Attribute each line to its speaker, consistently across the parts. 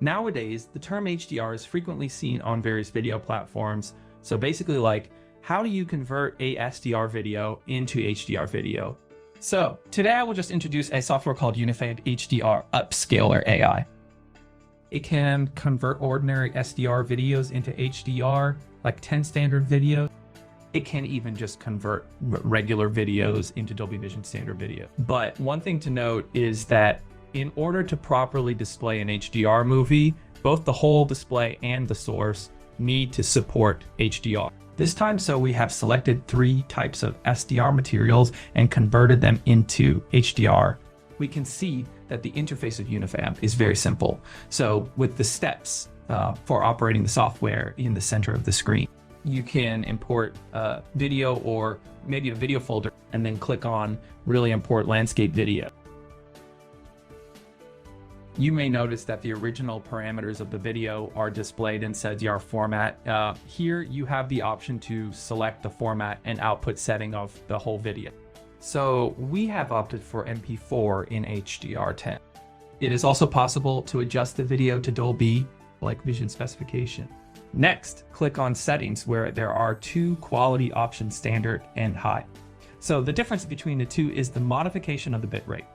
Speaker 1: Nowadays, the term HDR is frequently seen on various video platforms. So basically, like, how do you convert a SDR video into HDR video? So today I will just introduce a software called UniFab HDR Upscaler AI. It can convert ordinary SDR videos into HDR, like 10 standard videos. It can even just convert regular videos into Dolby Vision standard video. But one thing to note is that in order to properly display an HDR movie, both the whole display and the source need to support HDR. This time, so we have selected 3 types of SDR materials and converted them into HDR. We can see that the interface of UniFab is very simple. So with the steps for operating the software in the center of the screen, you can import video or maybe a video folder and then click on really import landscape video. You may notice that the original parameters of the video are displayed in SDR format. Here you have the option to select the format and output setting of the whole video. So we have opted for MP4 in HDR10. It is also possible to adjust the video to Dolby, like Vision specification. Next, click on settings where there are 2 quality options, standard and high. So the difference between the 2 is the modification of the bitrate.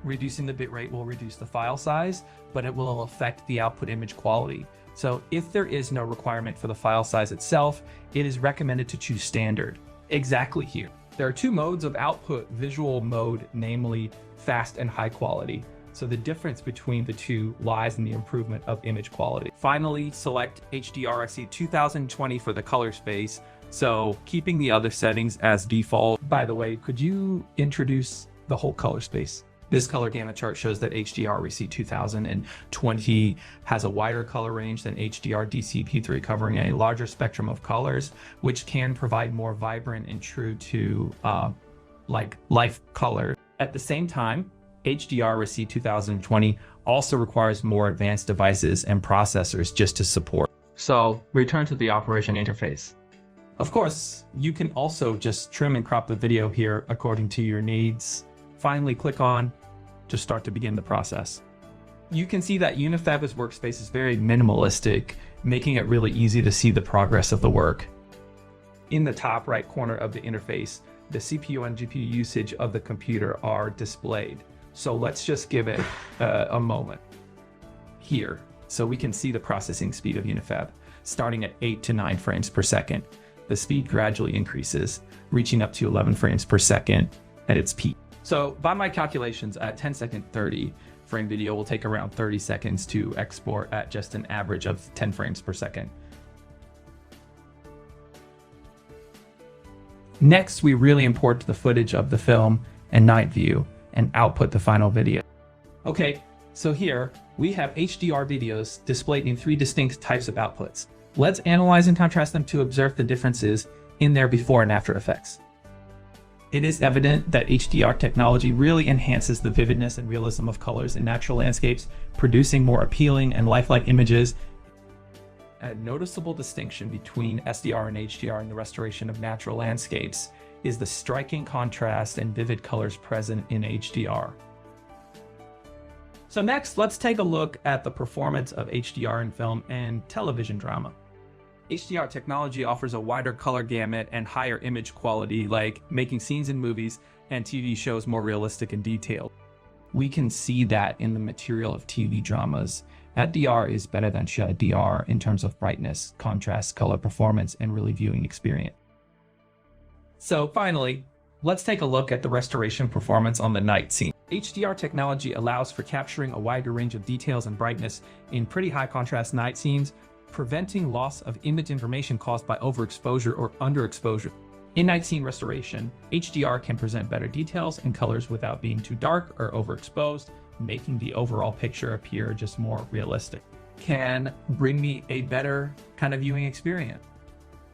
Speaker 1: Reducing the bitrate will reduce the file size, but it will affect the output image quality. So if there is no requirement for the file size itself, it is recommended to choose standard. Exactly here. There are 2 modes of output visual mode, namely fast and high quality. So the difference between the 2 lies in the improvement of image quality. Finally, select HDR 2020 for the color space. So keeping the other settings as default. By the way, could you introduce the whole color space? This color gamut chart shows that HDR 2020 has a wider color range than HDR DCP3, covering a larger spectrum of colors, which can provide more vibrant and true to like life color. At the same time, HDR 2020 also requires more advanced devices and processors just to support. So return to the operation interface. Of course, you can also just trim and crop the video here according to your needs. Finally, click on to start to begin the process. You can see that UniFab's workspace is very minimalistic, making it really easy to see the progress of the work. In the top right corner of the interface, the CPU and GPU usage of the computer are displayed. So let's just give it a moment here so we can see the processing speed of UniFab. Starting at 8 to 9 frames per second, the speed gradually increases, reaching up to 11 frames per second at its peak. So by my calculations, at 10-second 30 frame video will take around 30 seconds to export at just an average of 10 frames per second. Next, we really import the footage of the film and night view and output the final video. Okay, so here we have HDR videos displayed in 3 distinct types of outputs. Let's analyze and contrast them to observe the differences in their before and after effects. It is evident that HDR technology really enhances the vividness and realism of colors in natural landscapes, producing more appealing and lifelike images. A noticeable distinction between SDR and HDR in the restoration of natural landscapes is the striking contrast and vivid colors present in HDR. So next, let's take a look at the performance of HDR in film and television drama. HDR technology offers a wider color gamut and higher image quality, like making scenes in movies and TV shows more realistic and detailed. We can see that in the material of TV dramas. HDR is better than HDR in terms of brightness, contrast, color performance, and really viewing experience. So finally, let's take a look at the restoration performance on the night scene. HDR technology allows for capturing a wider range of details and brightness in pretty high contrast night scenes, preventing loss of image information caused by overexposure or underexposure. In night scene restoration, HDR can present better details and colors without being too dark or overexposed, making the overall picture appear just more realistic. Can bring me a better kind of viewing experience.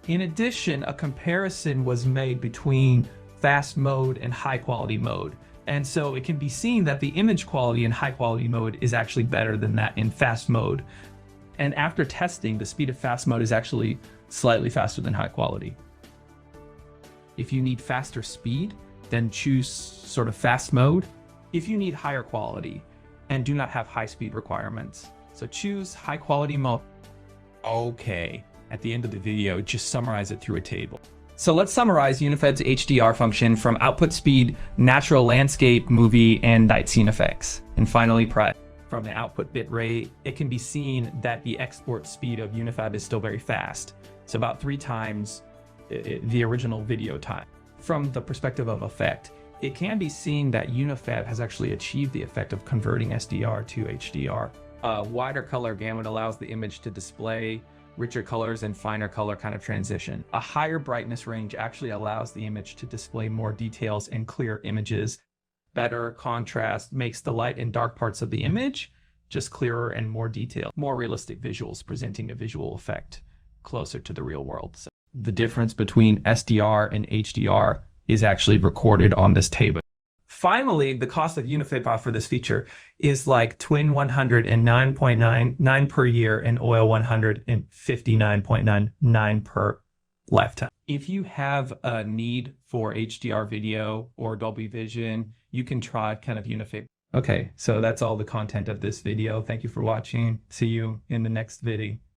Speaker 1: In addition, a comparison was made between fast mode and high quality mode. And so it can be seen that the image quality in high quality mode is actually better than that in fast mode. And after testing, the speed of fast mode is actually slightly faster than high quality. If you need faster speed, then choose sort of fast mode. If you need higher quality and do not have high speed requirements, So choose high quality mode. Okay, at the end of the video, just summarize it through a table. So let's summarize UniFab's HDR function from output speed, natural landscape, movie, and night scene effects. And finally, price. From the output bit rate, it can be seen that the export speed of UniFab is still very fast. It's about 3 times the original video time. From the perspective of effect, it can be seen that UniFab has actually achieved the effect of converting SDR to HDR. A wider color gamut allows the image to display richer colors and finer color kind of transition. A higher brightness range actually allows the image to display more details and clear images. Better contrast makes the light and dark parts of the image just clearer and more detailed. More realistic visuals, presenting a visual effect closer to the real world. So the difference between SDR and HDR is actually recorded on this table. Finally, the cost of UniFab for this feature is like Twin 109.99 per year and Oil 159.99 per lifetime. If you have a need for HDR video or Dolby Vision, you can try kind of UniFab. Okay, so that's all the content of this video. Thank you for watching. See you in the next video.